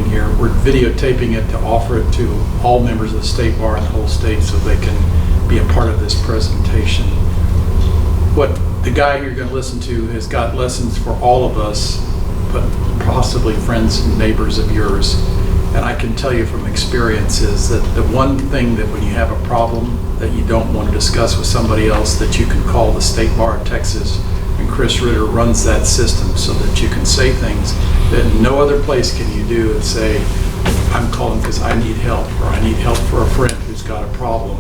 here. We're videotaping it to offer it to all members of the state bar in the whole state so they can be a part of this presentation. What the guy you're going to listen to has got lessons for all of us, but possibly friends and neighbors of yours. And I can tell you from experience is that the one thing that when you have a problem that you don't want to discuss with somebody else, that you can call the State Bar of Texas, and Chris Ritter runs that system so that you can say things that no other place can you do and say, I'm calling because I need help, or I need help for a friend who's got a problem.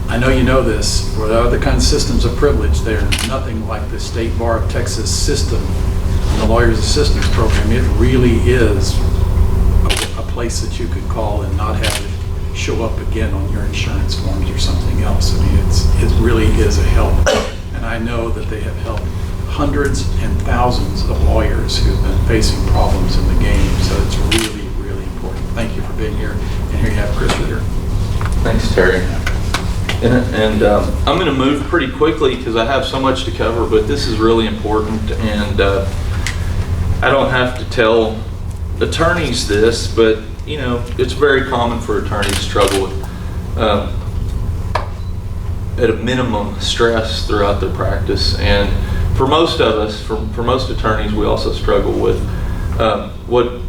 I know you know this, for the other kinds of systems of privilege, they're nothing like the State Bar of Texas system and the Lawyers Assistance Program. It really is a place that you could call and not have it show up again on your insurance forms or something else. I mean, it really is a help. And I know that they have helped hundreds and thousands of lawyers who've been facing problems in the game. So it's really, really important. Thank you for being here. And here you have Chris Ritter. Thanks, Terry. And I'm going to move pretty quickly because I have so much to cover, but this is really important. And I don't have to tell attorneys this, but you know, it's very common for attorneys to struggle with, at a minimum, stress throughout their practice. And for most of us, for most attorneys, we also struggle with what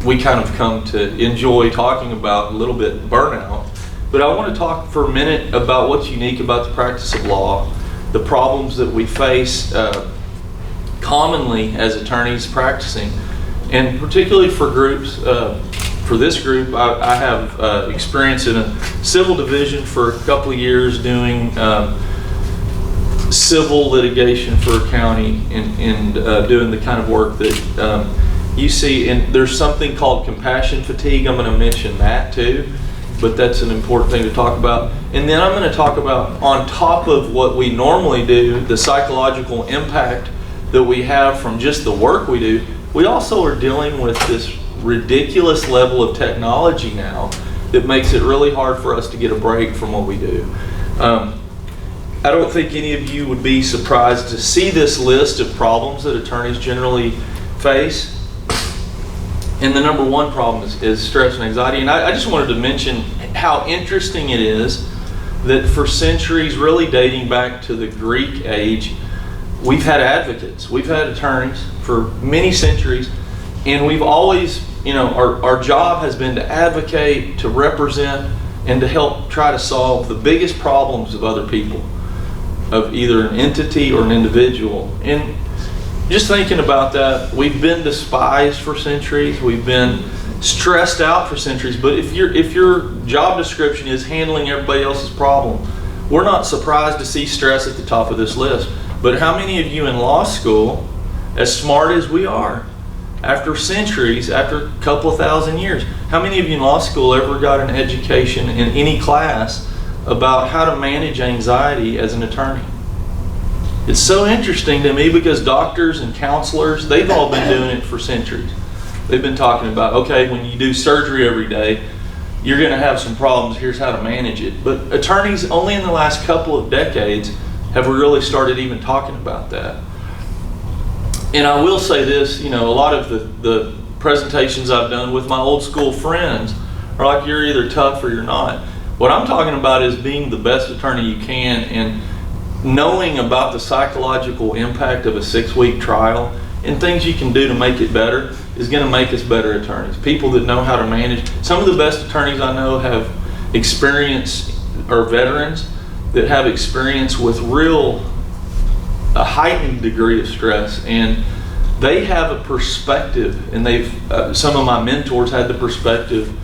we kind of come to enjoy talking about a little bit, burnout. But I want to talk for a minute about what's unique about the practice of law, the problems that we face commonly as attorneys practicing, and particularly for groups. For this group, I have experience in a civil division for a couple of years doing civil litigation for a county and doing the kind of work that you see. And there's something called compassion fatigue. I'm going to mention that too, but that's an important thing to talk about. And then I'm going to talk about, on top of what we normally do, the psychological impact that we have from just the work we do. We also are dealing with this ridiculous level of technology now that makes it really hard for us to get a break from what we do. I don't think any of you would be surprised to see this list of problems that attorneys generally face. And the number one problem is stress and anxiety. And I just wanted to mention how interesting it is that for centuries, really dating back to the Greek age, we've had advocates, we've had attorneys for many centuries, and we've always, you know, our job has been to advocate, to represent, and to help try to solve the biggest problems of other people, of either an entity or an individual. And just thinking about that, we've been despised for centuries, we've been stressed out for centuries, but if your job description is handling everybody else's problem, we're not surprised to see stress at the top of this list. But how many of you in law school, as smart as we are, after centuries, after a couple of thousand years, how many of you in law school ever got an education in any class about how to manage anxiety as an attorney? It's so interesting to me because doctors and counselors, they've all been doing it for centuries. They've been talking about, okay, when you do surgery every day, you're going to have some problems, here's how to manage it. But attorneys, only in the last couple of decades have we really started even talking about that. And I will say this, you know, a lot of the presentations I've done with my old school friends are like, you're either tough or you're not. What I'm talking about is being the best attorney you can and knowing about the psychological impact of a 6-week trial and things you can do to make it better is going to make us better attorneys. People that know how to manage. Some of the best attorneys I know have experience, or veterans that have experience with a heightened degree of stress, and they have a perspective, and they've some of my mentors had the perspective.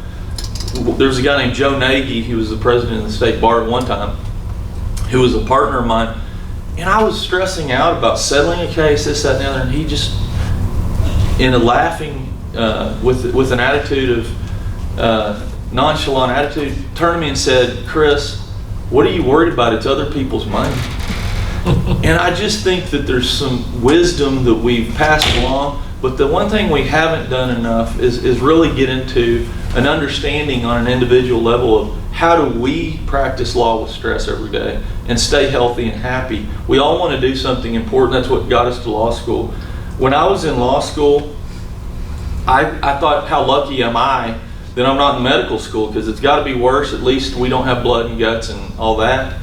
There's a guy named Joe Nagy, he was the president of the state bar at one time, who was a partner of mine, and I was stressing out about settling a case, this, that, and the other, and he just, in a laughing, with an attitude of nonchalant attitude, turned to me and said, Chris, what are you worried about? It's other people's money. And I just think that there's some wisdom that we've passed along, but the one thing we haven't done enough is really get into an understanding on an individual level of how do we practice law with stress every day and stay healthy and happy. We all want to do something important. That's what got us to law school. When I was in law school, I thought, how lucky am I that I'm not in medical school, because it's got to be worse. At least we don't have blood and guts and all that.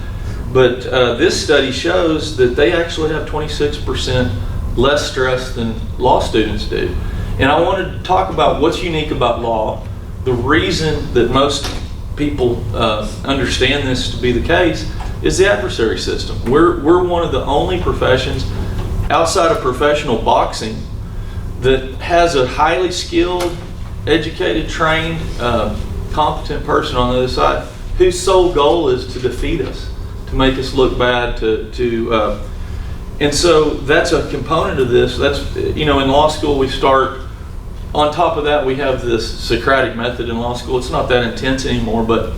But this study shows that they actually have 26% less stress than law students do. And I wanted to talk about what's unique about law. The reason that most people understand this to be the case is the adversary system. We're one of the only professions outside of professional boxing that has a highly skilled, educated, trained, competent person on the other side whose sole goal is to defeat us, to make us look bad, and so that's a component of this. That's, in law school we start, on top of that we have this Socratic method in law school. It's not that intense anymore, but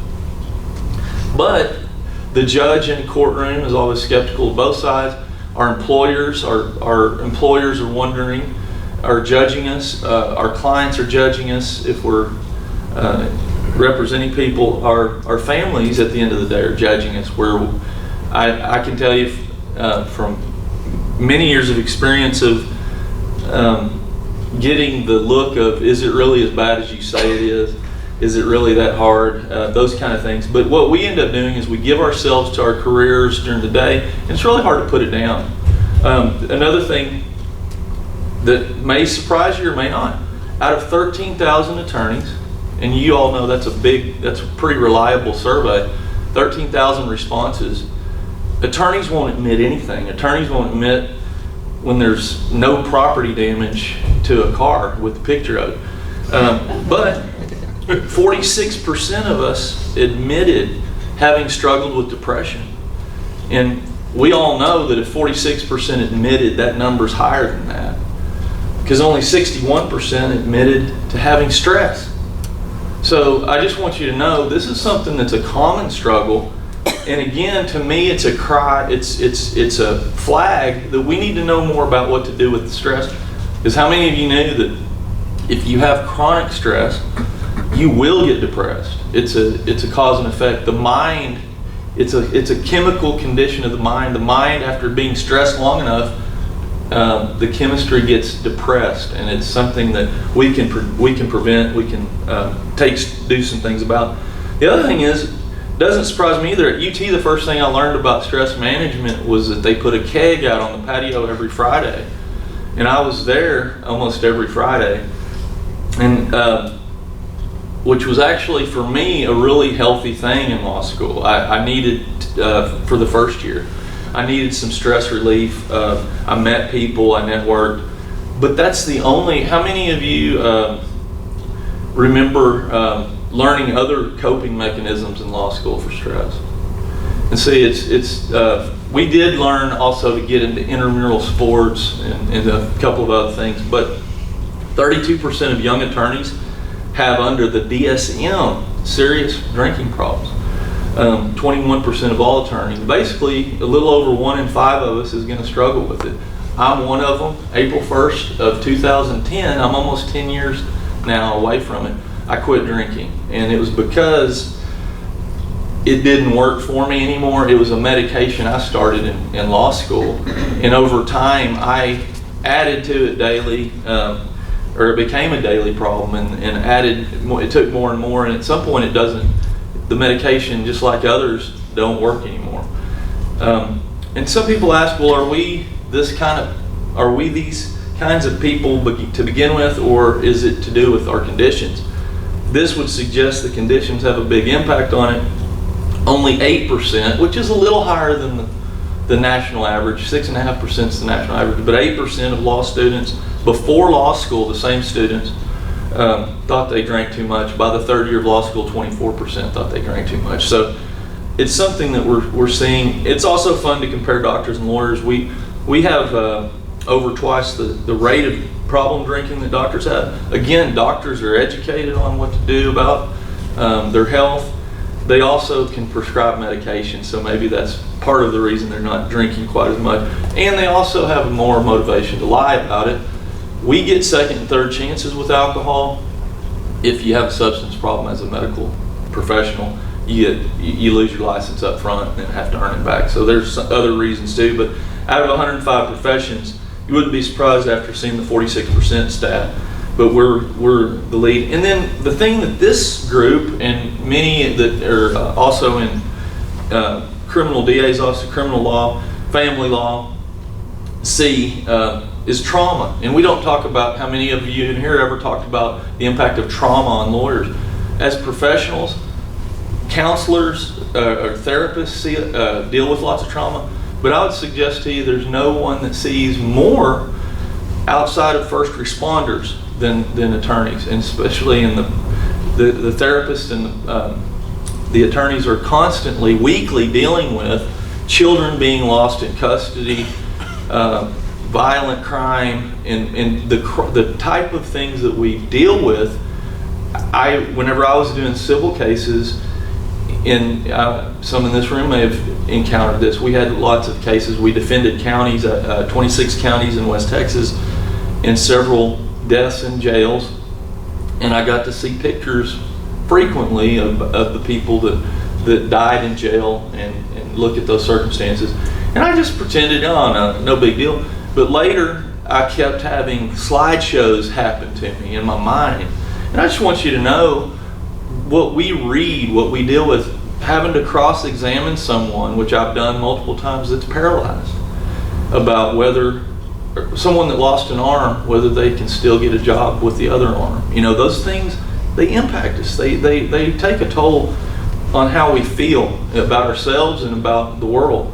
the judge in the courtroom is always skeptical of both sides. Our employers are wondering, are judging us. Our clients are judging us if we're representing people. Our families at the end of the day are judging us. Where I can tell you from many years of experience of getting the look of, is it really as bad as you say it is? Is it really that hard? Those kind of things. But what we end up doing is we give ourselves to our careers during the day, and it's really hard to put it down. Another thing that may surprise you or may not, out of 13,000 attorneys, and you all know that's a pretty reliable survey, 13,000 responses, attorneys won't admit anything. Attorneys won't admit when there's no property damage to a car with a picture of it. But 46% of us admitted having struggled with depression. And we all know that if 46% admitted, that number's higher than that. Because only 61% admitted to having stress. So I just want you to know this is something that's a common struggle. And again, to me, it's a cry, it's a flag that we need to know more about what to do with the stress. Because how many of you knew that if you have chronic stress, you will get depressed? It's a cause and effect. The mind, it's a chemical condition of the mind. The mind, after being stressed long enough, the chemistry gets depressed, and it's something that we can prevent. We can do some things about. The other thing is, doesn't surprise me either. At UT, the first thing I learned about stress management was that they put a keg out on the patio every Friday, and I was there almost every Friday, and which was actually for me a really healthy thing in law school. I needed for the first year. I needed some stress relief. I met people, I networked, but that's the only. How many of you remember learning other coping mechanisms in law school for stress? And see, we did learn also to get into intramural sports and a couple of other things, but 32% of young attorneys have under the DSM serious drinking problems. 21% of all attorneys. Basically, a little over 1 in 5 of us is going to struggle with it. I'm one of them. April 1st of 2010, I'm almost 10 years now away from it. I quit drinking, and it was because it didn't work for me anymore. It was a medication I started in law school, and over time I added to it daily, or it became a daily problem, and added. It took more and more, and at some point it doesn't. The medication, just like others, don't work anymore. And some people ask, well, are we these kinds of people to begin with, or is it to do with our conditions? This would suggest the conditions have a big impact on it. Only 8%, which is a little higher than the national average, 6.5% is the national average, but 8% of law students before law school, the same students, thought they drank too much. By the third year of law school, 24% thought they drank too much. So it's something that we're seeing. It's also fun to compare doctors and lawyers. We have over twice the rate of problem drinking that doctors have. Again, doctors are educated on what to do about their health. They also can prescribe medication, so maybe that's part of the reason they're not drinking quite as much. And they also have more motivation to lie about it. We get second and third chances with alcohol. If you have a substance problem as a medical professional, you lose your license up front and then have to earn it back. So there's other reasons too, but out of 105 professions, you wouldn't be surprised after seeing the 46% stat but we're the lead. And then the thing that this group and many that are also in criminal DA's office of criminal law, family law, see is trauma. And we don't talk about, how many of you in here ever talked about the impact of trauma on lawyers. As professionals, counselors or therapists deal with lots of trauma, but I would suggest to you there's no one that sees more outside of first responders than attorneys, and especially in the therapists and the attorneys are constantly, weekly dealing with children being lost in custody, violent crime, and the type of things that we deal with. Whenever I was doing civil cases, some in this room may have encountered this. We had lots of cases. We defended counties, 26 counties in West Texas, and several deaths in jails. And I got to see pictures frequently of the people that died in jail and look at those circumstances. And I just pretended, oh, no big deal. But later, I kept having slideshows happen to me in my mind. And I just want you to know, what we read, what we deal with, having to cross-examine someone, which I've done multiple times, that's paralyzed, about whether someone that lost an arm, whether they can still get a job with the other arm. You know, those things, they impact us. They take a toll on how we feel about ourselves and about the world.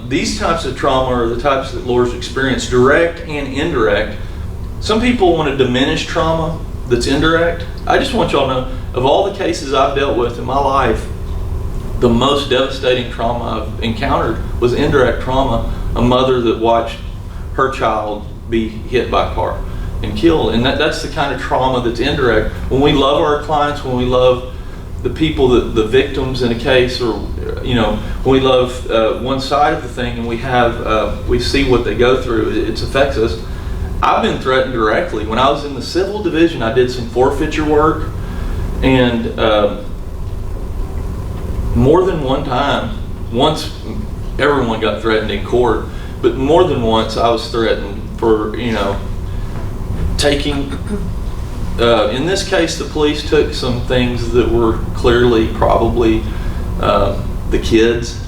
These types of trauma are the types that lawyers experience, direct and indirect. Some people want to diminish trauma that's indirect. I just want y'all to know, of all the cases I've dealt with in my life, the most devastating trauma I've encountered was indirect trauma. A mother that watched her child be hit by a car and killed. And that's the kind of trauma that's indirect. When we love our clients, when we love the people, the victims in a case, or when we love one side of the thing, and we see what they go through, it affects us. I've been threatened directly. When I was in the civil division, I did some forfeiture work, and more than one time, once everyone got threatened in court, but more than once I was threatened for, taking, in this case the police took some things that were clearly probably the kids,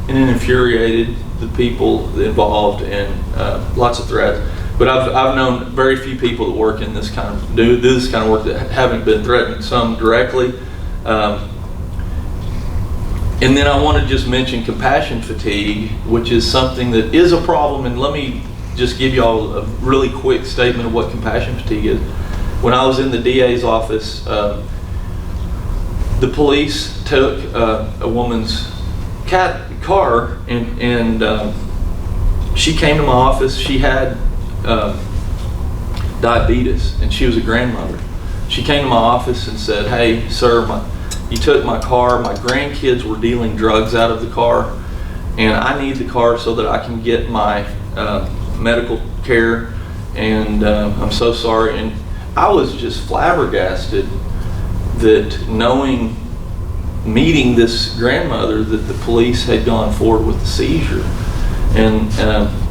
and it infuriated the people involved, and lots of threats. But I've known very few people that work in this kind of, do this kind of work that haven't been threatened, some directly. And then I want to just mention compassion fatigue, which is something that is a problem. And let me just give y'all a really quick statement of what compassion fatigue is. When I was in the DA's office, the police took a woman's car, and she came to my office. She had diabetes, and she was a grandmother. She came to my office and said, "Hey, sir, you took my car. My grandkids were dealing drugs out of the car, and I need the car so that I can get my medical care, and I'm so sorry." And I was just flabbergasted that meeting this grandmother, that the police had gone forward with the seizure. And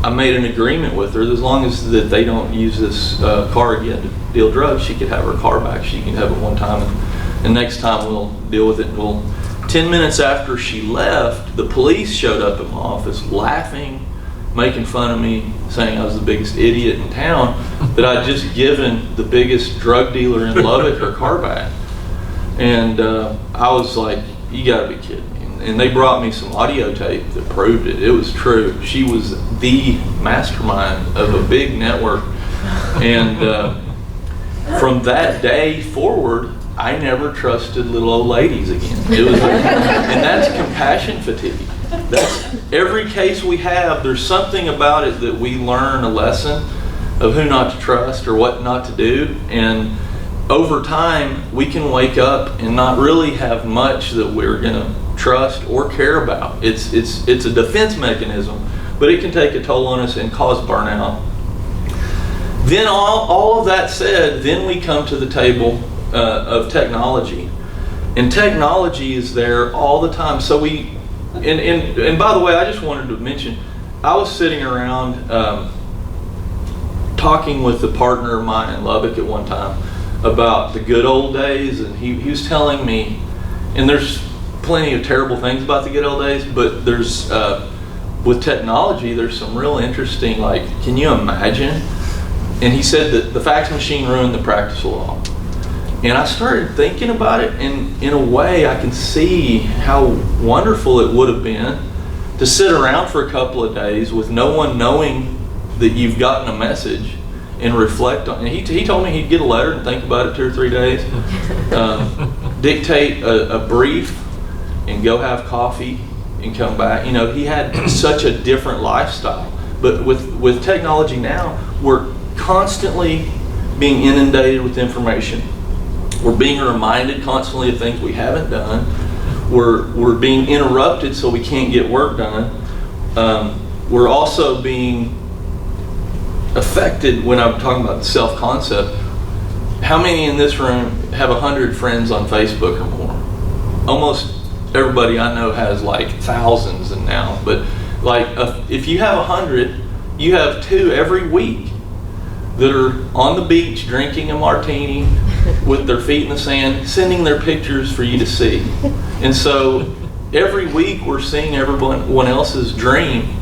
I made an agreement with her that as long as that they don't use this car again to deal drugs, she could have her car back. She can have it one time, and next time we'll deal with it. Well, 10 minutes after she left, the police showed up at my office laughing, making fun of me, saying I was the biggest idiot in town, that I'd just given the biggest drug dealer in Lubbock her car back. And I was like, you gotta be kidding me. And they brought me some audio tape that proved it. It was true. She was the mastermind of a big network. And from that day forward, I never trusted little old ladies again. And that's compassion fatigue. That's every case we have, there's something about it that we learn a lesson of who not to trust or what not to do. And over time, we can wake up and not really have much that we're gonna trust or care about. It's a defense mechanism, but it can take a toll on us and cause burnout. Then all of that said, then we come to the table of technology. And technology is there all the time. So and by the way, I just wanted to mention, I was sitting around talking with a partner of mine in Lubbock at one time about the good old days, and he was telling me, and there's plenty of terrible things about the good old days, but there's with technology, there's some real interesting, like, can you imagine? And he said that the fax machine ruined the practice law. And I started thinking about it, and in a way I can see how wonderful it would have been to sit around for a couple of days with no one knowing that you've gotten a message and reflect on it. He told me he'd get a letter and think about it 2 or 3 days, dictate a brief and go have coffee and come back. You know, he had such a different lifestyle. But with technology now, we're constantly being inundated with information. We're being reminded constantly of things we haven't done. We're being interrupted so we can't get work done. We're also being affected when I'm talking about self-concept. How many in this room have 100 friends on Facebook or more? Almost everybody I know has like thousands and now, but like if you have 100, you have 2 every week that are on the beach drinking a martini with their feet in the sand, sending their pictures for you to see. And so every week we're seeing everyone else's dream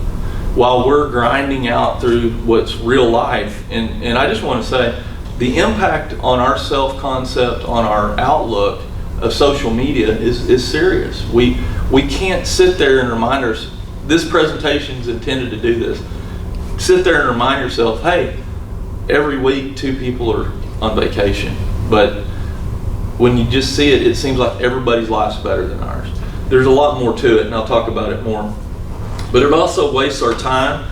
while we're grinding out through what's real life. And I just want to say, the impact on our self-concept, on our outlook of social media is serious. We can't sit there and remind ourselves, this presentation is intended to do this. Sit there and remind yourself, hey, every week 2 people are on vacation. But when you just see it, it seems like everybody's life's better than ours. There's a lot more to it, and I'll talk about it more. But it also wastes our time.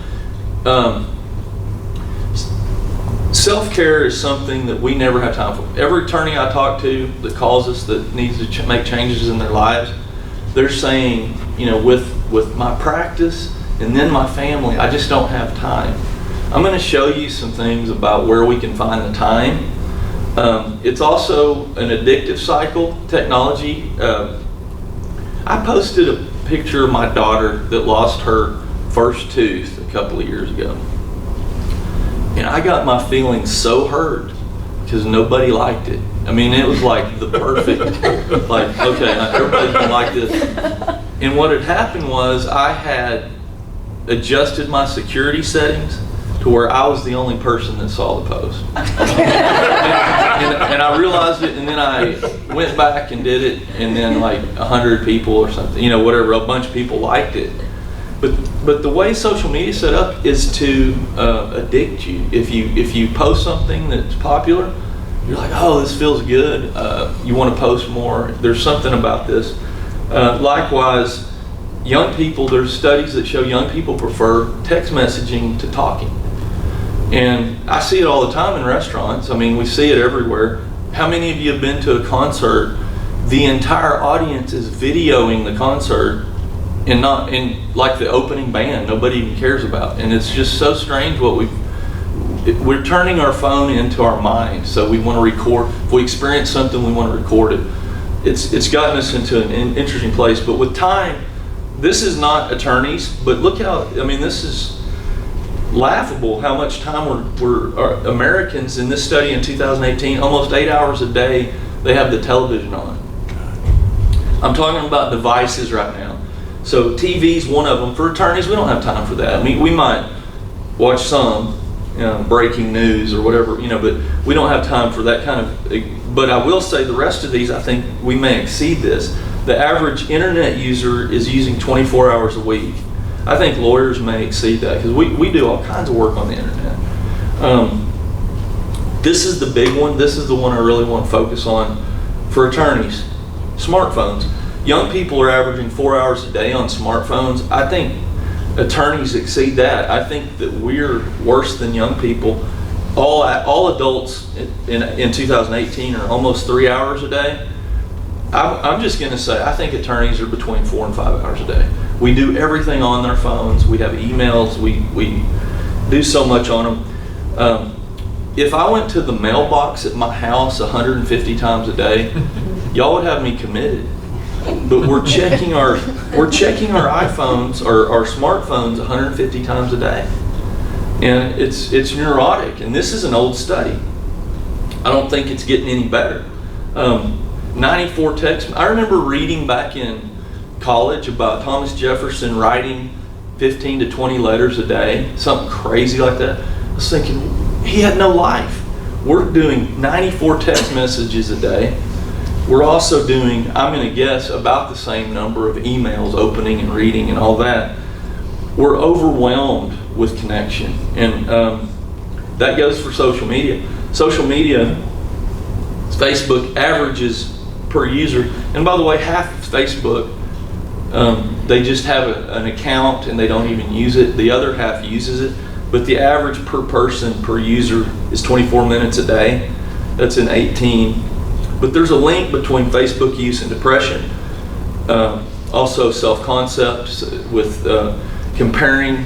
Self-care is something that we never have time for. Every attorney I talk to that calls us that needs to make changes in their lives, they're saying, you know, with my practice and then my family, I just don't have time. I'm going to show you some things about where we can find the time. It's also an addictive cycle, technology. I posted a picture of my daughter that lost her first tooth a couple of years ago. And I got my feelings so hurt because nobody liked it. I mean, it was like the perfect, like, okay, everybody's gonna like this. And what had happened was I had adjusted my security settings to where I was the only person that saw the post. and I realized it, and then I went back and did it, and then like 100 people or something, you know, whatever, a bunch of people liked it. But the way social media is set up is to addict you. If you post something that's popular, you're like, oh, this feels good. You want to post more. There's something about this. Likewise, young people, there's studies that show young people prefer text messaging to talking. And I see it all the time in restaurants. I mean, we see it everywhere. How many of you have been to a concert? The entire audience is videoing the concert and not in like the opening band, nobody even cares about. And it's just so strange what we're turning our phone into our mind. So we want to record. If we experience something, we want to record it. It's gotten us into an interesting place. But with time, this is not attorneys, but look how, I mean, this is laughable how much time we're Americans in this study in 2018, almost 8 hours a day, they have the television on. I'm talking about devices right now. So TV's one of them. For attorneys, we don't have time for that. I mean, we might watch some, you know, breaking news or whatever, you know, but we don't have time for that kind of, but I will say the rest of these, I think we may exceed this. The average internet user is using 24 hours a week. I think lawyers may exceed that because we do all kinds of work on the internet. This is the big one. This is the one I really want to focus on for attorneys. Smartphones. Young people are averaging 4 hours a day on smartphones. I think attorneys exceed that. I think that we're worse than young people. All adults in 2018 are almost 3 hours a day. I'm just going to say, I think attorneys are between 4 and 5 hours a day. We do everything on their phones. We have emails. We do so much on them. If I went to the mailbox at my house 150 times a day, y'all would have me committed. But we're checking our iPhones or our smartphones 150 times a day. And it's neurotic, and this is an old study. I don't think it's getting any better. 94 texts. I remember reading back in college about Thomas Jefferson writing 15 to 20 letters a day, something crazy like that. I was thinking, he had no life. We're doing 94 text messages a day. We're also doing, I'm going to guess, about the same number of emails opening and reading and all that. We're overwhelmed with connection, and that goes for social media. Social media, Facebook averages per user, and by the way, half of Facebook, they just have an account and they don't even use it. The other half uses it, but the average per person per user is 24 minutes a day. That's in 18. But there's a link between Facebook use and depression. Also self-concept with comparing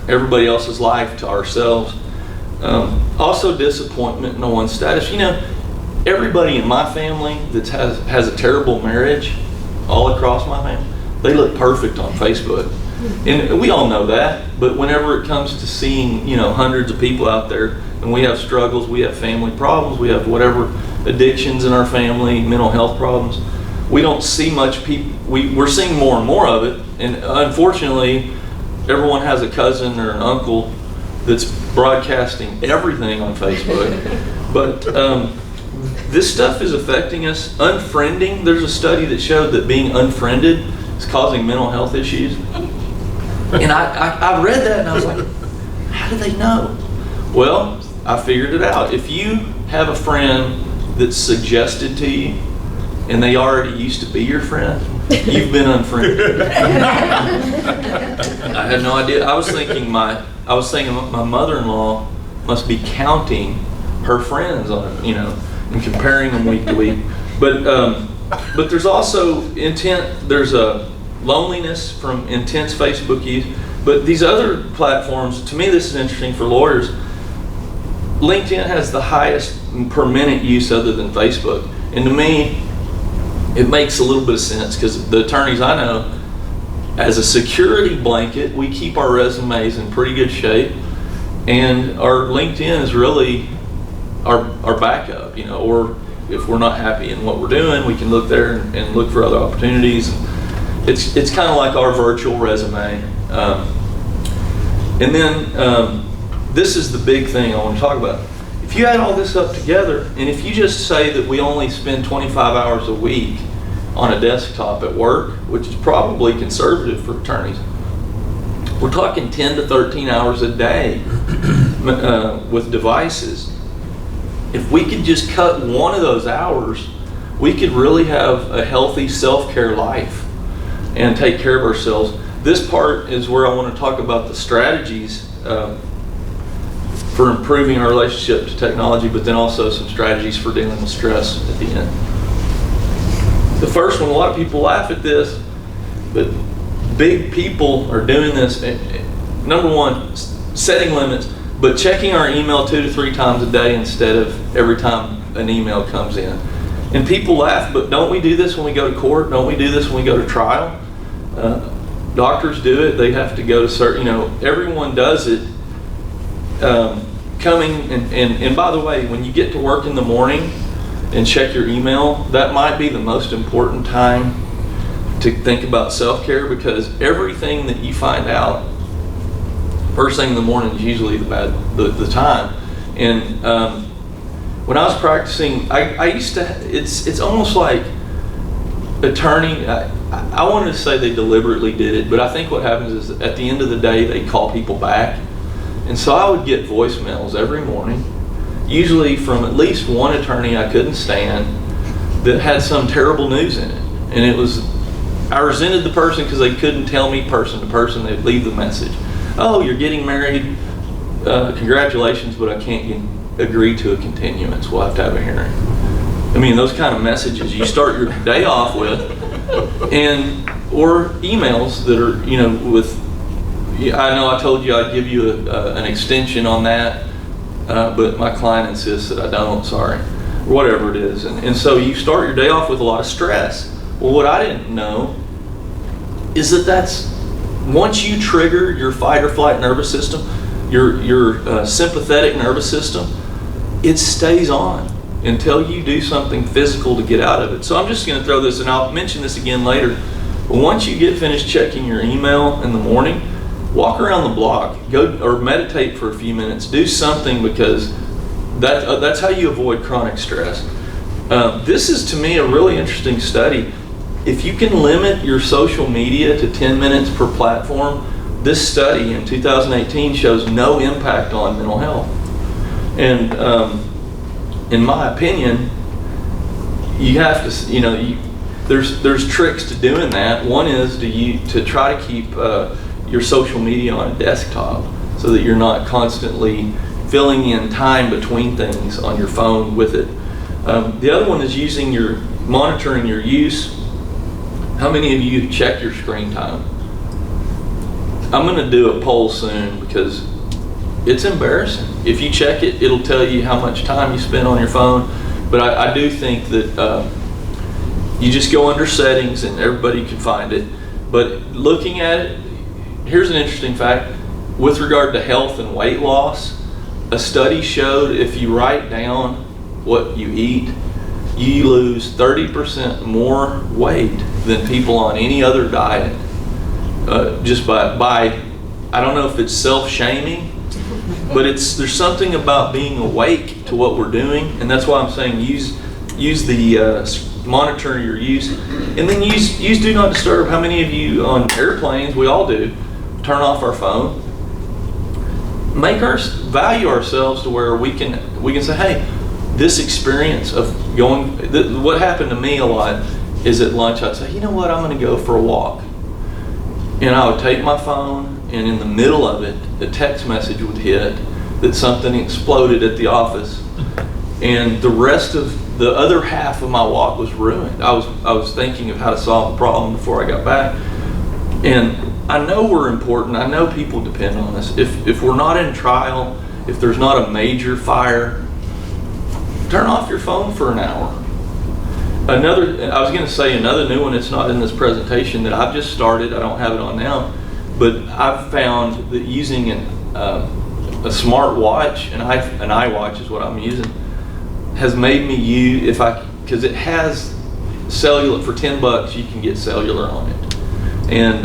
everybody else's life to ourselves. Also disappointment in one's status. You know, everybody in my family that has a terrible marriage, all across my family, they look perfect on Facebook. And we all know that, but whenever it comes to seeing, you know, hundreds of people out there, and we have struggles, we have family problems, we have whatever addictions in our family, mental health problems, we don't see much people. We're seeing more and more of it, and unfortunately, everyone has a cousin or an uncle that's broadcasting everything on Facebook. But this stuff is affecting us. Unfriending, there's a study that showed that being unfriended is causing mental health issues. And I read that and I was like, how do they know? Well, I figured it out. If you have a friend that's suggested to you and they already used to be your friend, you've been unfriended. I had no idea. I was thinking my mother-in-law must be counting her friends on, you know, and comparing them week to week. But there's also there's a loneliness from intense Facebook use. But these other platforms, to me this is interesting for lawyers. LinkedIn has the highest per minute use other than Facebook. And to me, it makes a little bit of sense because the attorneys I know, as a security blanket, we keep our resumes in pretty good shape. And our LinkedIn is really our backup, you know, or if we're not happy in what we're doing, we can look there and look for other opportunities. It's kind of like our virtual resume. And then this is the big thing I want to talk about. If you add all this up together, and if you just say that we only spend 25 hours a week on a desktop at work, which is probably conservative for attorneys, we're talking 10 to 13 hours a day with devices. If we could just cut one of those hours, we could really have a healthy self-care life and take care of ourselves. This part is where I want to talk about the strategies for improving our relationship to technology, but then also some strategies for dealing with stress at the end. The first one, a lot of people laugh at this, but big people are doing this. Number one, setting limits, but checking our email 2 to 3 times a day instead of every time an email comes in. And people laugh, but don't we do this when we go to court? Don't we do this when we go to trial? Doctors do it. They have to go to certain, you know, everyone does it. Coming, and by the way, when you get to work in the morning and check your email, that might be the most important time to think about self-care, because everything that you find out first thing in the morning is usually the time. And when I was practicing, I used to, it's almost like attorney, I wanted to say they deliberately did it, but I think what happens is at the end of the day, they call people back. And so I would get voicemails every morning, usually from at least one attorney I couldn't stand that had some terrible news in it. And it was, I resented the person because they couldn't tell me person to person. They'd leave the message. Oh, you're getting married. Congratulations, but I can't agree to a continuance. We'll have to have a hearing. I mean, those kind of messages you start your day off with, or emails that are, you know, with, I know I told you I'd give you an extension on that, but my client insists that I don't, sorry, or whatever it is. And so you start your day off with a lot of stress. Well, what I didn't know is that once you trigger your fight or flight nervous system, your sympathetic nervous system, it stays on until you do something physical to get out of it. So I'm just going to throw this, and I'll mention this again later. But once you get finished checking your email in the morning, walk around the block, go or meditate for a few minutes, do something, because that's how you avoid chronic stress. This is, to me, a really interesting study. If you can limit your social media to 10 minutes per platform, this study in 2018 shows no impact on mental health. And in my opinion, you have to, there's tricks to doing that. One is to try to keep your social media on a desktop so that you're not constantly filling in time between things on your phone with it. The other one is monitoring your use. How many of you check your screen time? I'm going to do a poll soon because it's embarrassing. If you check it, it'll tell you how much time you spend on your phone. But I do think that you just go under settings and everybody can find it. But looking at it, here's an interesting fact. With regard to health and weight loss, a study showed if you write down what you eat, you lose 30% more weight than people on any other diet. Just by, I don't know if it's self-shaming, but there's something about being awake to what we're doing, and that's why I'm saying use the monitor your use, and then use do not disturb. How many of you on airplanes? We all do. Turn off our phone. Value ourselves to where we can say, hey, this experience of going. What happened to me a lot is at lunch I'd say, you know what, I'm going to go for a walk. And I would take my phone, and in the middle of it, a text message would hit that something exploded at the office, and the rest of the other half of my walk was ruined. I was thinking of how to solve the problem before I got back. And I know we're important. I know people depend on us. If we're not in trial, if there's not a major fire, turn off your phone for an hour. I was going to say another new one. It's not in this presentation that I've just started. I don't have it on now, but I've found that using a smart watch, an iWatch is what I'm using, has made me use because it has cellular for $10. You can get cellular on it, and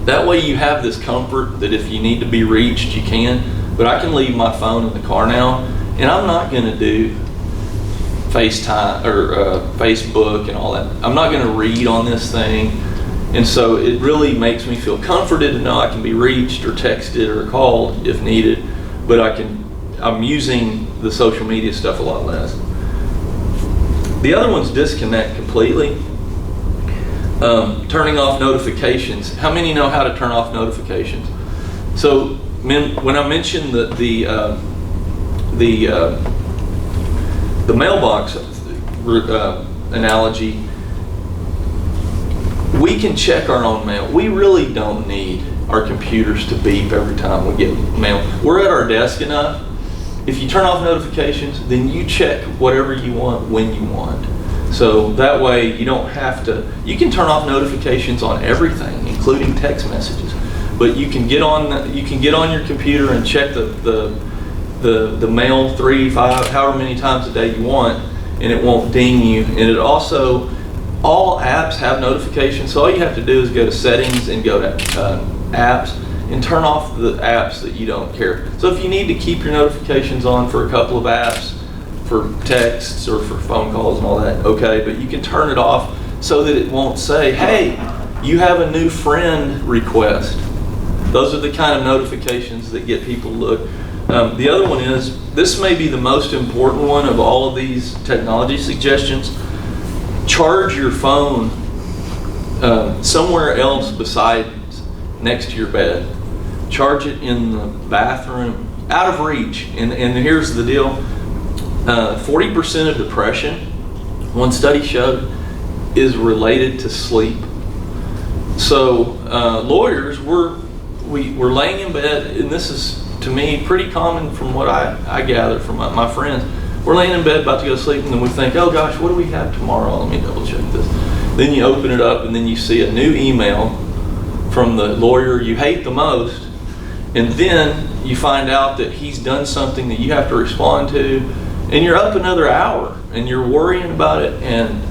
that way you have this comfort that if you need to be reached, you can. But I can leave my phone in the car now, and I'm not going to do FaceTime or Facebook and all that. I'm not going to read on this thing, and so it really makes me feel comforted to know I can be reached or texted or called if needed. But I'm using the social media stuff a lot less. The other one's disconnect completely. Turning off notifications. How many know how to turn off notifications? So when I mentioned the mailbox analogy, we can check our own mail. We really don't need our computers to beep every time we get mail. We're at our desk enough. If you turn off notifications, then you check whatever you want when you want. So that way you don't have to. You can turn off notifications on everything, including text messages. But you can get on your computer and check the mail 3, 5, however many times a day you want, and it won't ding you. And it also, all apps have notifications, so all you have to do is go to settings and go to apps and turn off the apps that you don't care. So if you need to keep your notifications on for a couple of apps, for texts or for phone calls and all that, okay, but you can turn it off so that it won't say, hey, you have a new friend request. Those are the kind of notifications that get people to look. The other one is, this may be the most important one of all of these technology suggestions. Charge your phone somewhere else besides next to your bed. Charge it in the bathroom, out of reach. And here's the deal. 40% of depression, one study showed, is related to sleep. So lawyers, we're laying in bed, and this is, to me, pretty common from what I gather from my friends. We're laying in bed about to go to sleep, and then we think, oh gosh, what do we have tomorrow? Let me double check this. Then you open it up, and then you see a new email from the lawyer you hate the most, And then you find out that he's done something that you have to respond to, and you're up another hour, and you're worrying about it. And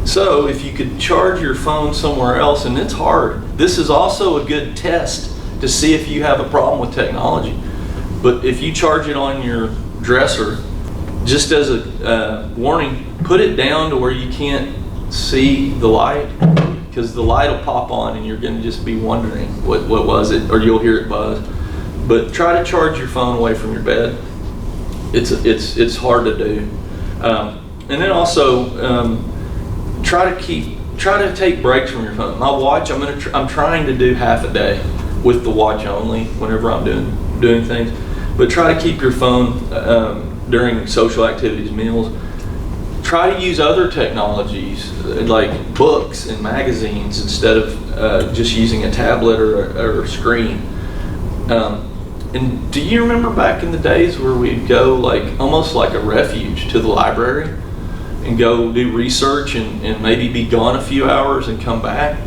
so if you could charge your phone somewhere else, and it's hard. This is also a good test to see if you have a problem with technology. But if you charge it on your dresser, just as a warning, put it down to where you can't see the light, because the light will pop on and you're going to just be wondering what was it, or you'll hear it buzz. But try to charge your phone away from your bed. It's hard to do. And then also try to take breaks from your phone. My watch, I'm trying to do half a day with the watch only whenever I'm doing things. But try to keep your phone during social activities, meals. Try to use other technologies like books and magazines instead of just using a tablet or a screen. And do you remember back in the days where we'd go almost like a refuge to the library and go do research and maybe be gone a few hours and come back?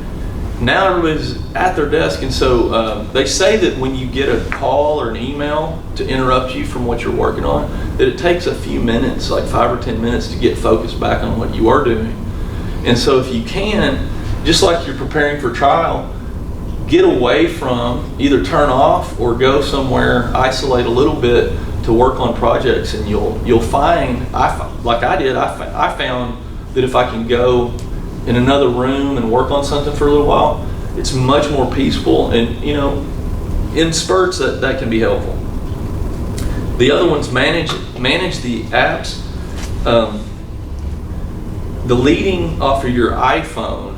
Now everybody's at their desk, and so they say that when you get a call or an email to interrupt you from what you're working on, that it takes a few minutes, like 5 or 10 minutes, to get focused back on what you are doing. And so if you can, just like you're preparing for trial, get away from, either turn off or go somewhere, isolate a little bit to work on projects, and you'll find, like I did, I found that if I can go in another room and work on something for a little while, it's much more peaceful, and in spurts that can be helpful. The other one's manage the apps. The leading off of your iPhone,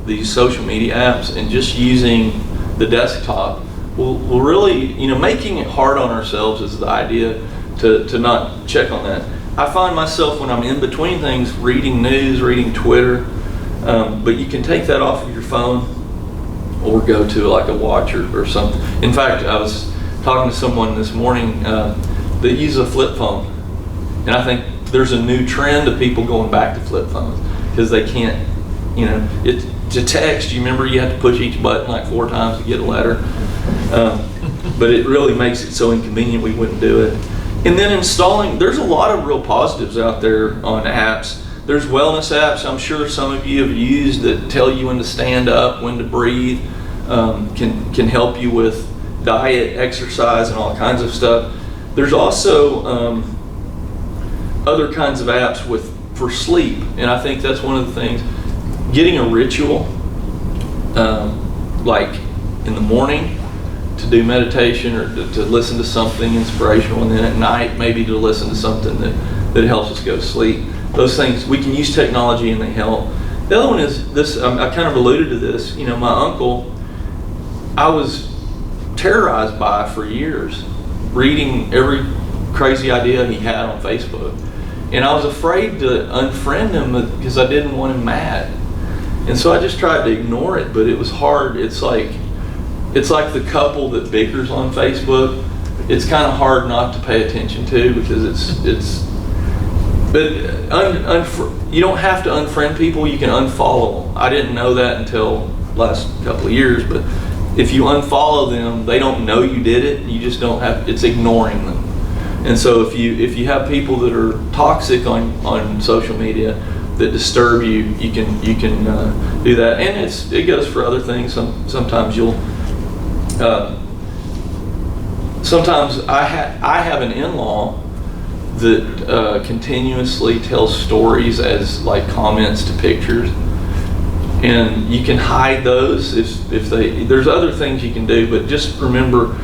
these social media apps, and just using the desktop will really, making it hard on ourselves is the idea to not check on that. I find myself when I'm in between things reading news, reading Twitter, but you can take that off of your phone or go to like a watch or something. In fact, I was talking to someone this morning that uses a flip phone, and I think there's a new trend of people going back to flip phones because they can't, to text, you remember you had to push each button like 4 times to get a letter, but it really makes it so inconvenient we wouldn't do it. And then installing, there's a lot of real positives out there on apps. There's wellness apps I'm sure some of you have used that tell you when to stand up, when to breathe, can help you with diet, exercise, and all kinds of stuff. There's also other kinds of apps for sleep, and I think that's one of the things. Getting a ritual, like in the morning to do meditation or to listen to something inspirational, and then at night maybe to listen to something that helps us go to sleep. Those things, we can use technology and they help. The other one is this, I kind of alluded to this, my uncle, I was terrorized by for years, reading every crazy idea he had on Facebook. And I was afraid to unfriend him because I didn't want him mad. And so I just tried to ignore it, but it was hard. It's like the couple that bickers on Facebook. It's kind of hard not to pay attention to because but you don't have to unfriend people, you can unfollow them. I didn't know that until last couple of years, but if you unfollow them, they don't know you did it, you just don't have, it's ignoring them. And so if you have people that are toxic on social media that disturb you, you can do that. And it goes for other things. Sometimes you'll, sometimes I have an in-law that continuously tells stories as like comments to pictures, and you can hide those if there's other things you can do, but just remember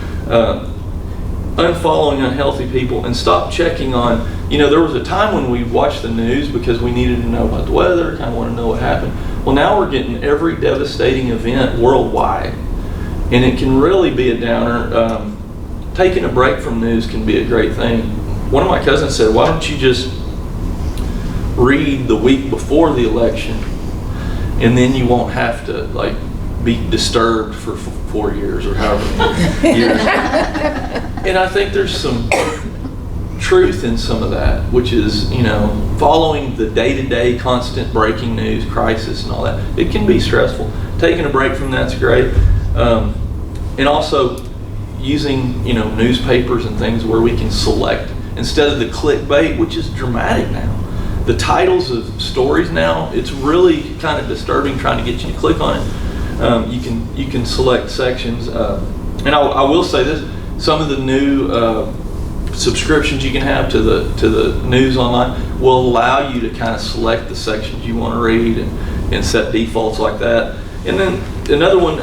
unfollowing unhealthy people and stop checking on, there was a time when we watched the news because we needed to know about the weather, kind of want to know what happened. Well, now we're getting every devastating event worldwide, and it can really be a downer. Taking a break from news can be a great thing. One of my cousins said, why don't you just read the week before the election, and then you won't have to be disturbed for 4 years or however many years. And I think there's some truth in some of that, which is, following the day-to-day constant breaking news, crisis and all that. It can be stressful. Taking a break from that's great. And also using, newspapers and things where we can select, instead of the clickbait, which is dramatic now. The titles of stories now, it's really kind of disturbing trying to get you to click on it. You can select sections. And I will say this, some of the new subscriptions you can have to the news online will allow you to kind of select the sections you want to read and set defaults like that. And then another one,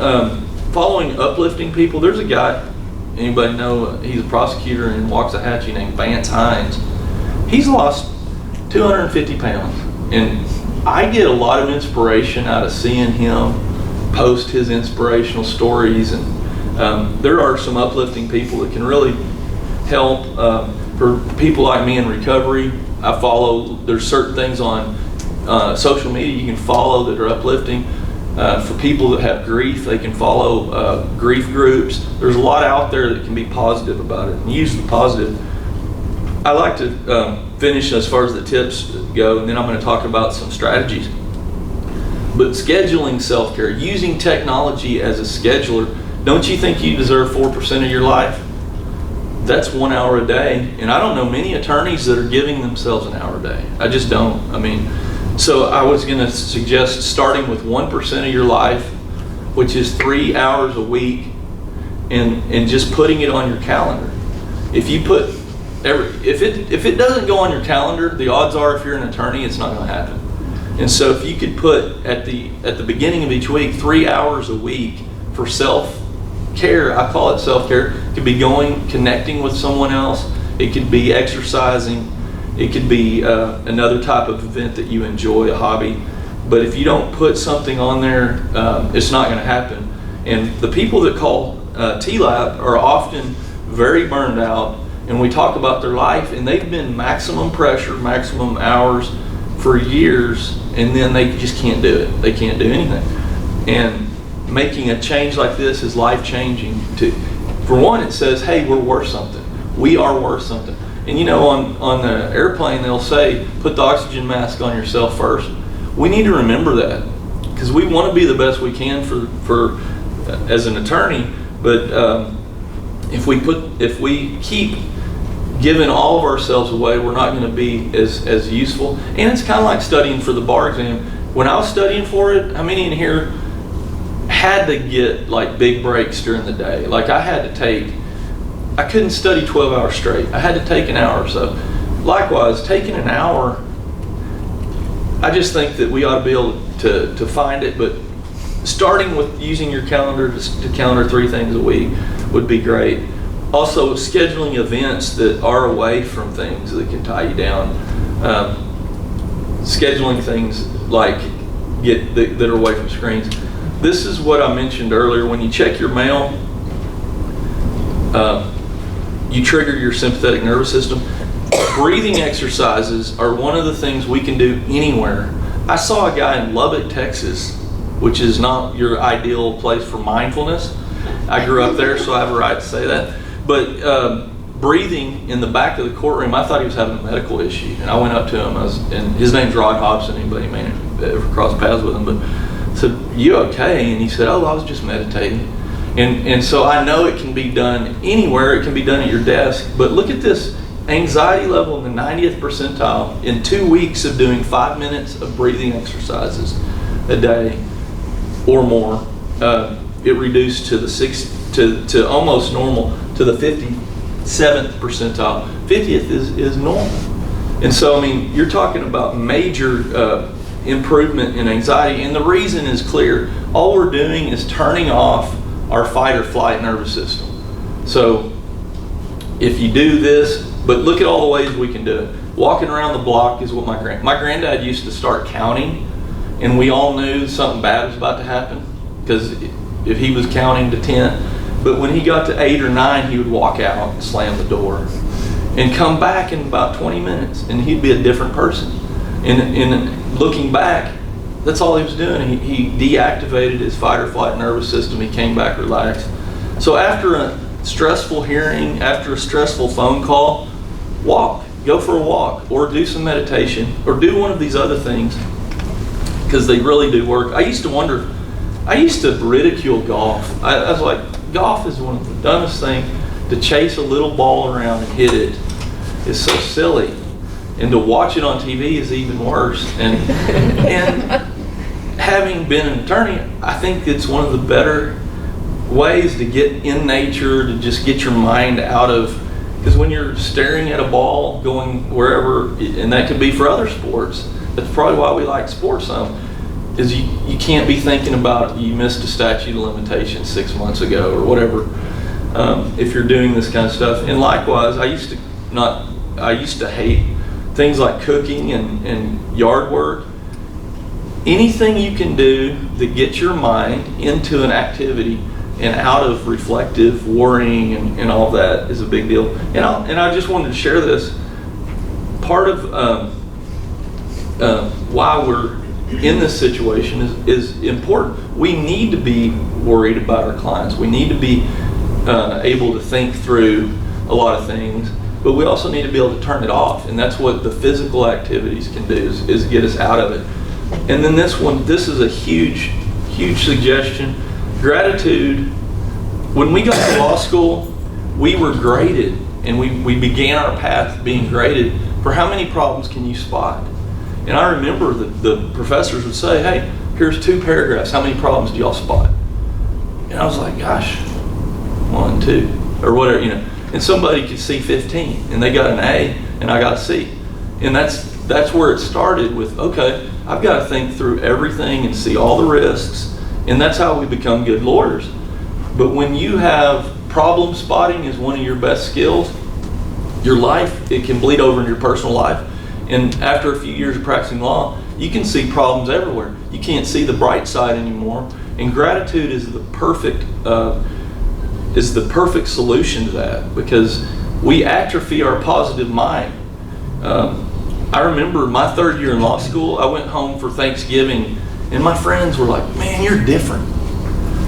following uplifting people. There's a guy, anybody know, he's a prosecutor in Waxahachie named Vance Hines. He's lost 250 pounds. And I get a lot of inspiration out of seeing him post his inspirational stories. And there are some uplifting people that can really help. For people like me in recovery, I follow, there's certain things on social media you can follow that are uplifting. For people that have grief, they can follow grief groups. There's a lot out there that can be positive about it, and use the positive. I like to finish as far as the tips go, and then I'm going to talk about some strategies. But scheduling self-care, using technology as a scheduler, don't you think you deserve 4% of your life? That's 1 hour a day, and I don't know many attorneys that are giving themselves an hour a day. I just don't. So I was going to suggest starting with 1% of your life, which is 3 hours a week, and just putting it on your calendar. If you put if it doesn't go on your calendar, the odds are, if you're an attorney, it's not going to happen. And so if you could put at the beginning of each week 3 hours a week for self-care, I call it self-care. It could be connecting with someone else. It could be exercising. It could be another type of event that you enjoy, a hobby. But if you don't put something on there, it's not going to happen. And the people that call T-Lab are often very burned out, and we talk about their life, and they've been maximum pressure, maximum hours for years, and then they just can't do it. They can't do anything. And making a change like this is life-changing. For one, it says, hey, we're worth something. We are worth something. And on the airplane, they'll say, put the oxygen mask on yourself first. We need to remember that, because we want to be the best we can for as an attorney. But if we keep giving all of ourselves away, we're not going to be as useful. And it's kind of like studying for the bar exam. When I was studying for it, how many in here had to get like big breaks during the day? Like I couldn't study 12 hours straight. I had to take an hour or so. Likewise, taking an hour, I just think that we ought to be able to find it, but starting with using your calendar to calendar 3 things a week would be great. Also, scheduling events that are away from things that can tie you down. Scheduling things like that are away from screens. This is what I mentioned earlier. When you check your mail, you trigger your sympathetic nervous system. Breathing exercises are one of the things we can do anywhere. I saw a guy in Lubbock, Texas, which is not your ideal place for mindfulness. I grew up there, so I have a right to say that. But breathing in the back of the courtroom, I thought he was having a medical issue. And I went up to him, and his name's Rod Hobson. Anybody may have ever crossed paths with him, but I said, "You okay?" And he said, "Oh, I was just meditating." And so I know it can be done anywhere. It can be done at your desk. But look at this anxiety level in the 90th percentile in 2 weeks of doing 5 minutes of breathing exercises a day or more. It reduced to to almost normal, to the 57th percentile. 50th is normal. And so, you're talking about major improvement in anxiety. And the reason is clear. All we're doing is turning off our fight or flight nervous system. So if you do this, but look at all the ways we can do it. Walking around the block is what my granddad used to start counting, and we all knew something bad was about to happen, because if he was counting to 10, but when he got to 8 or 9, he would walk out and slam the door and come back in about 20 minutes, and he'd be a different person. And looking back, that's all he was doing. He deactivated his fight or flight nervous system. He came back relaxed. So after a stressful hearing, after a stressful phone call, go for a walk, or do some meditation, or do one of these other things, because they really do work. I used to ridicule golf. I was like, golf is one of the dumbest things. To chase a little ball around and hit it is so silly, and to watch it on TV is even worse. And having been an attorney, I think it's one of the better ways to get in nature, to just get your mind out of, because when you're staring at a ball going wherever, and that could be for other sports, that's probably why we like sports some, is you can't be thinking about you missed a statute of limitations 6 months ago or whatever, if you're doing this kind of stuff. And likewise, I used to hate things like cooking and yard work. Anything you can do that gets your mind into an activity and out of reflective worrying and all that is a big deal. And I just wanted to share this. Part of why we're in this situation is important. We need to be worried about our clients. We need to be able to think through a lot of things, but we also need to be able to turn it off. And that's what the physical activities can do, is get us out of it. And then this is a huge suggestion. Gratitude. When we got to law school, we were graded, and we began our path being graded for how many problems can you spot. And I remember the professors would say, hey, here's 2 paragraphs. How many problems do y'all spot? And I was like, gosh, 1, 2, or whatever, And somebody could see 15, and they got an A, and I got a C. And that's where it started with, okay, I've got to think through everything and see all the risks, and that's how we become good lawyers. But when you have problem spotting as one of your best skills, your life, it can bleed over in your personal life. And after a few years of practicing law, you can see problems everywhere. You can't see the bright side anymore. And gratitude is the perfect solution to that, because we atrophy our positive mind. I remember my 3rd year in law school, I went home for Thanksgiving, and my friends were like, man, you're different.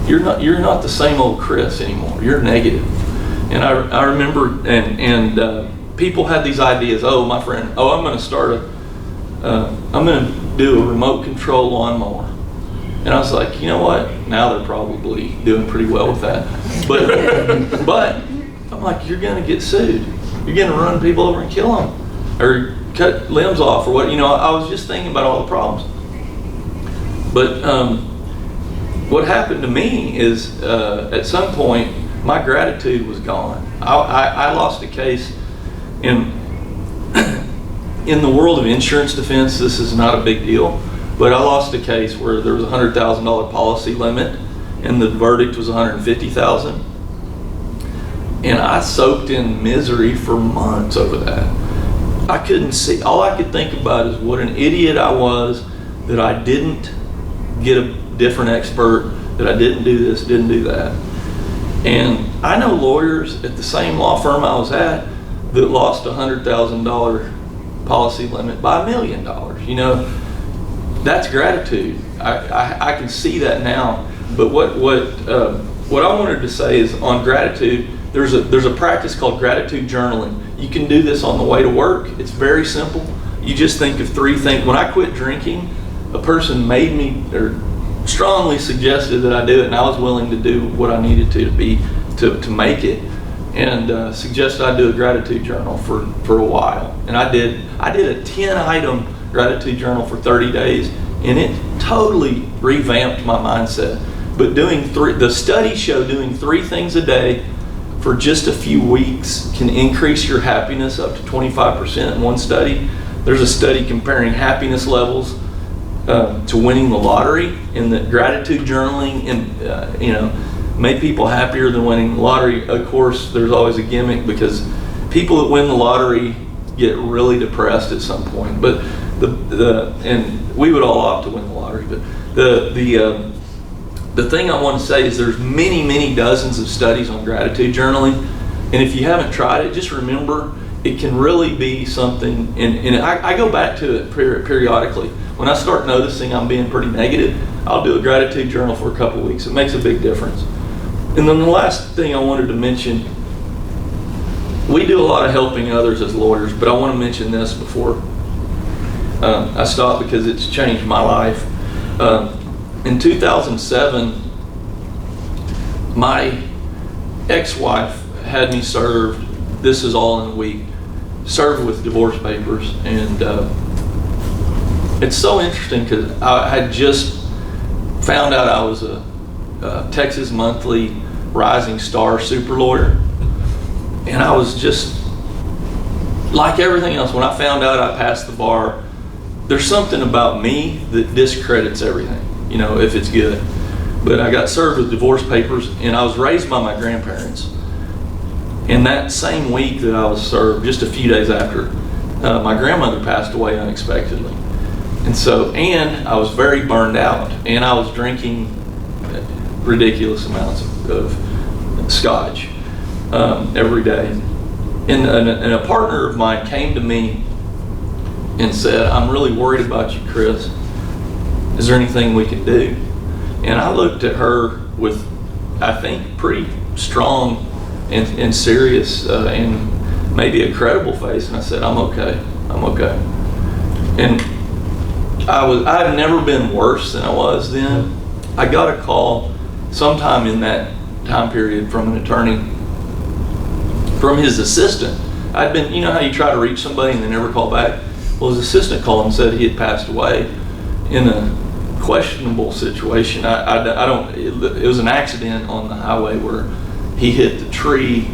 You're not the same old Chris anymore. You're negative. And I remember, and people had these ideas. Oh, my friend, I'm going to do a remote control lawnmower. And I was like, you know what? Now they're probably doing pretty well with that. But I'm like, you're going to get sued. You're going to run people over and kill them, or cut limbs off, or what? I was just thinking about all the problems. But what happened to me is, at some point, my gratitude was gone. I lost a case in the world of insurance defense. This is not a big deal, but I lost a case where there was a $100,000 policy limit, and the verdict was $150,000, and I soaked in misery for months over that. I couldn't see. All I could think about is what an idiot I was that I didn't get a different expert, that I didn't do this, didn't do that. And I know lawyers at the same law firm I was at that lost a $100,000 policy limit by $1 million. That's gratitude. I can see that now. But what I wanted to say is, on gratitude, there's a practice called gratitude journaling. You can do this on the way to work. It's very simple. You just think of 3 things. When I quit drinking, a person made me, or strongly suggested that I do it, and I was willing to do what I needed to make it, and suggested I do a gratitude journal for a while. And I did a 10-item gratitude journal for 30 days, and it totally revamped my mindset. But the studies show doing 3 things a day for just a few weeks can increase your happiness up to 25% in one study. There's a study comparing happiness levels to winning the lottery, and that gratitude journaling made people happier than winning the lottery. Of course, there's always a gimmick, because people that win the lottery get really depressed at some point. But and we would all opt to win the lottery. But the thing I want to say is, there's many dozens of studies on gratitude journaling, and if you haven't tried it, just remember it can really be something. And I go back to it periodically. When I start noticing I'm being pretty negative, I'll do a gratitude journal for a couple weeks. It makes a big difference. And then the last thing I wanted to mention, we do a lot of helping others as lawyers, but I want to mention this before I stop, because it's changed my life. In 2007, ex-wife had me served, this is all in a week, served with divorce papers. And it's so interesting because I had just found out I was a Texas Monthly Rising Star super lawyer. And I was just, like everything else, when I found out I passed the bar, there's something about me that discredits everything, you know, if it's good. But I got served with divorce papers, and I was raised by my grandparents. And that same week that I was served, just a few days after, my grandmother passed away unexpectedly. And so, and I was very burned out, and I was drinking ridiculous amounts of scotch every day. And a partner of mine came to me and said, I'm really worried about you, Chris. Is there anything we can do? And I looked at her with, I think, pretty strong and serious and maybe a credible face, and I said, I'm okay. And I had never been worse than I was then. I got a call sometime in that time period from an attorney, from his assistant. I'd been, you know how you try to reach somebody and they never call back? Well, his assistant called and said he had passed away in a questionable situation. It was an accident on the highway where he hit the tree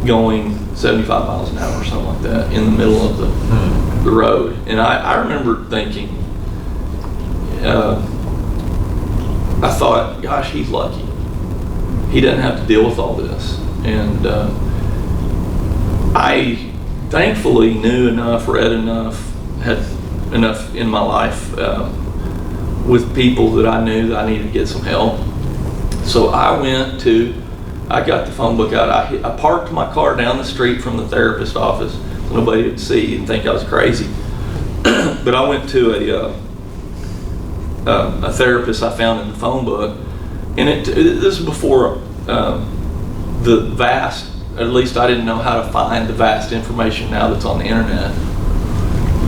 going 75 miles an hour or something like that in the middle of the road. And I remember thinking, I thought, gosh, he's lucky. He doesn't have to deal with all this. And I thankfully knew enough, read enough, had enough in my life with people that I knew that I needed to get some help. So I got the phone book out. I parked my car down the street from the therapist office so nobody would see and think I was crazy. But I went to a therapist I found in the phone book, and this is before the vast, at least I didn't know how to find the vast information now that's on the internet.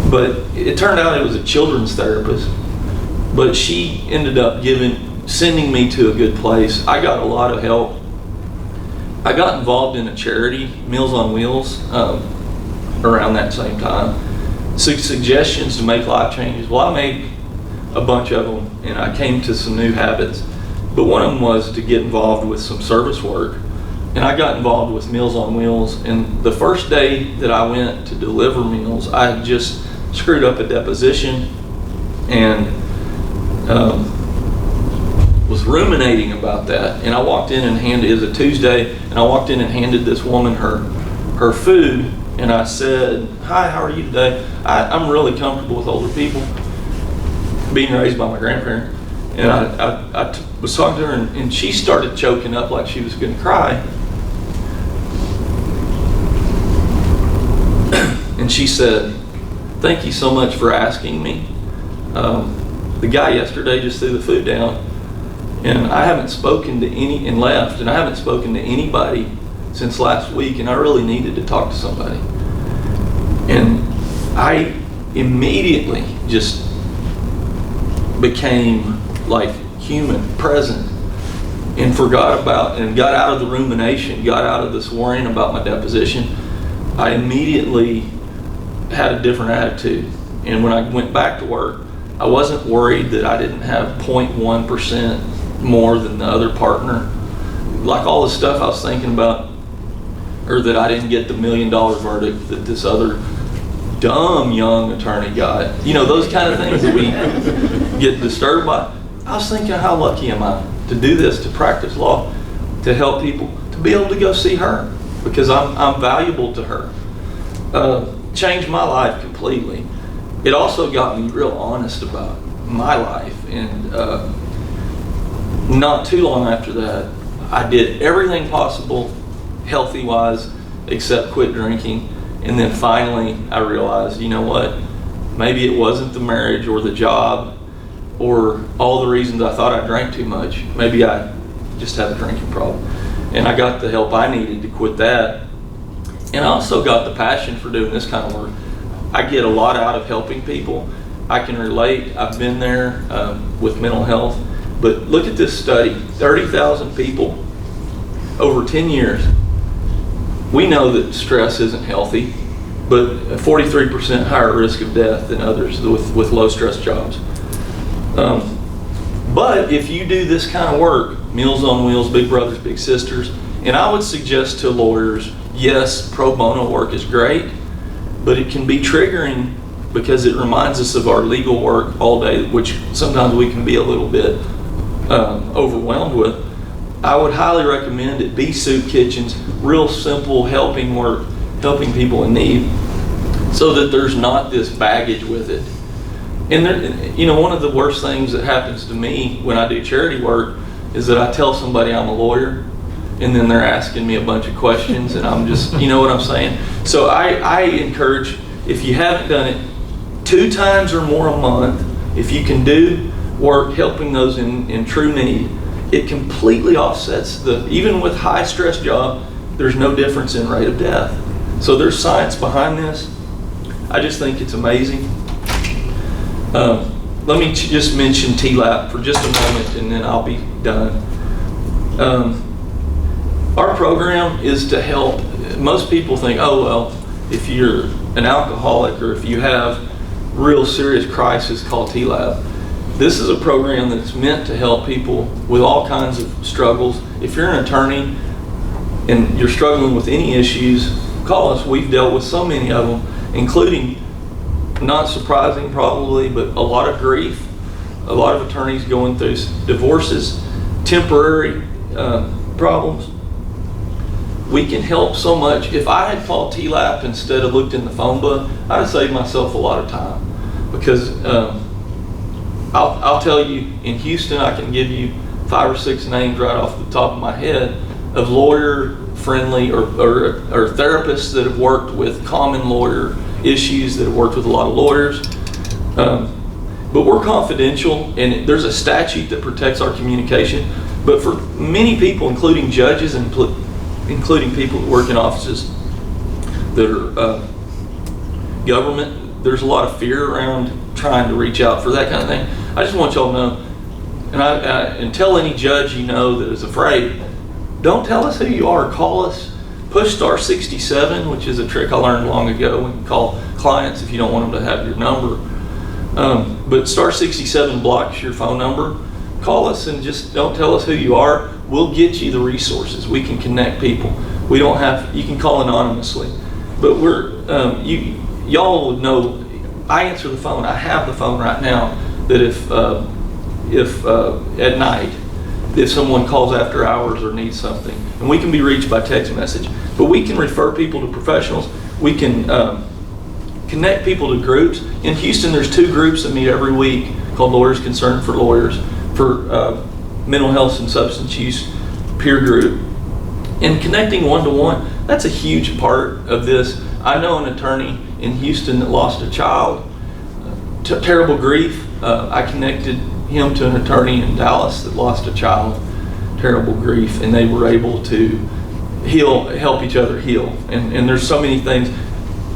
But it turned out it was a children's therapist, but she ended up sending me to a good place. I got a lot of help. I got involved in a charity, Meals on Wheels, around that same time. Suggestions to make life changes. Well, I made a bunch of them, and I came to some new habits. But one of them was to get involved with some service work. And I got involved with Meals on Wheels. And the first day that I went to deliver meals, I had just screwed up a deposition and was ruminating about that. And I walked in and it was a Tuesday, and I walked in and handed this woman her food. And I said, hi, how are you today? I'm really comfortable with older people, being raised by my grandparents. And I was talking to her, and she started choking up like she was going to cry. And she said, thank you so much for asking me. The guy yesterday just threw the food down, and I haven't spoken to I haven't spoken to anybody since last week, and I really needed to talk to somebody. And I immediately just became like human, present, and forgot about and got out of the rumination, got out of this worrying about my deposition. I immediately had a different attitude. And when I went back to work, I wasn't worried that I didn't have 0.1% more than the other partner. Like all the stuff I was thinking about, or that I didn't get the $1 million verdict that this other dumb young attorney got. You know, those kind of things that we get disturbed by. I was thinking, how lucky am I to do this, to practice law, to help people, to be able to go see her, because I'm valuable to her. Changed my life completely. It also got me real honest about my life, and not too long after that, I did everything possible healthy-wise except quit drinking. And then finally I realized, you know what, maybe it wasn't the marriage or the job or all the reasons I thought I drank too much. Maybe I just have a drinking problem. And I got the help I needed to quit that. And I also got the passion for doing this kind of work. I get a lot out of helping people. I can relate. I've been there with mental health. But look at this study, 30,000 people over 10 years, we know that stress isn't healthy, but a 43% higher risk of death than others with low stress jobs. But if you do this kind of work, Meals on Wheels, Big Brothers, Big Sisters, and I would suggest to lawyers, yes, pro bono work is great, but it can be triggering because it reminds us of our legal work all day, which sometimes we can be a little bit overwhelmed with. I would highly recommend it be soup kitchens, real simple helping work, helping people in need, so that there's not this baggage with it. And there, you know, one of the worst things that happens to me when I do charity work is that I tell somebody I'm a lawyer, and then they're asking me a bunch of questions, and I'm just, you know what I'm saying? So I encourage, if you haven't done it 2 times or more a month, if you can do work helping those in true need, it completely offsets even with high stress job, there's no difference in rate of death. So there's science behind this. I just think it's amazing. Let me just mention TLAP for just a moment, and then I'll be done. Our program is to help. Most people think, oh, well, if you're an alcoholic or if you have real serious crisis called TLAP, this is a program that's meant to help people with all kinds of struggles. If you're an attorney and you're struggling with any issues, call us. We've dealt with so many of them, including, not surprising probably, but a lot of grief, a lot of attorneys going through divorces, temporary problems. We can help so much. If I had called TLAP instead of looked in the phone book, I'd have saved myself a lot of time, because I'll tell you, in Houston, I can give you 5 or 6 names right off the top of my head of lawyer-friendly or therapists that have worked with common lawyer issues, that have worked with a lot of lawyers. But we're confidential, and there's a statute that protects our communication. But for many people, including judges and including people that work in offices that are government, there's a lot of fear around trying to reach out for that kind of thing. I just want y'all to know, and tell any judge you know that is afraid, don't tell us who you are. Call us. Push *67, which is a trick I learned long ago. We can call clients if you don't want them to have your number. But *67 blocks your phone number. Call us and just don't tell us who you are. We'll get you the resources. We can connect people. We don't have, you can call anonymously. But y'all would know, I answer the phone. I have the phone right now, that if at night, if someone calls after hours or needs something, and we can be reached by text message, but we can refer people to professionals. We can connect people to groups. In Houston, there's 2 groups that meet every week called Lawyers Concerned for Lawyers, for mental health and substance use peer group. And connecting one-to-one, that's a huge part of this. I know an attorney in Houston that lost a child, terrible grief. I connected him to an attorney in Dallas that lost a child, terrible grief, and they were able to help each other heal. And there's so many things,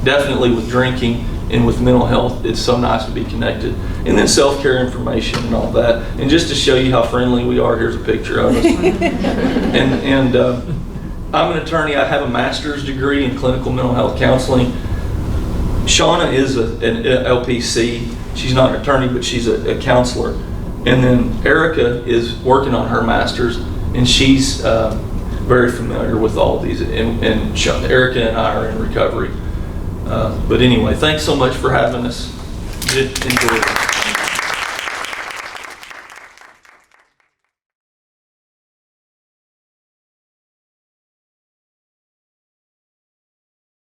definitely with drinking and with mental health, it's so nice to be connected. And then self-care information and all that. And just to show you how friendly we are, here's a picture of us. and I'm an attorney. I have a master's degree in clinical mental health counseling. Shauna is an LPC. She's not an attorney, but she's a counselor. And then Erica is working on her master's, and she's very familiar with all of these. And Erica and I are in recovery. But anyway, thanks so much for having us. Enjoy it.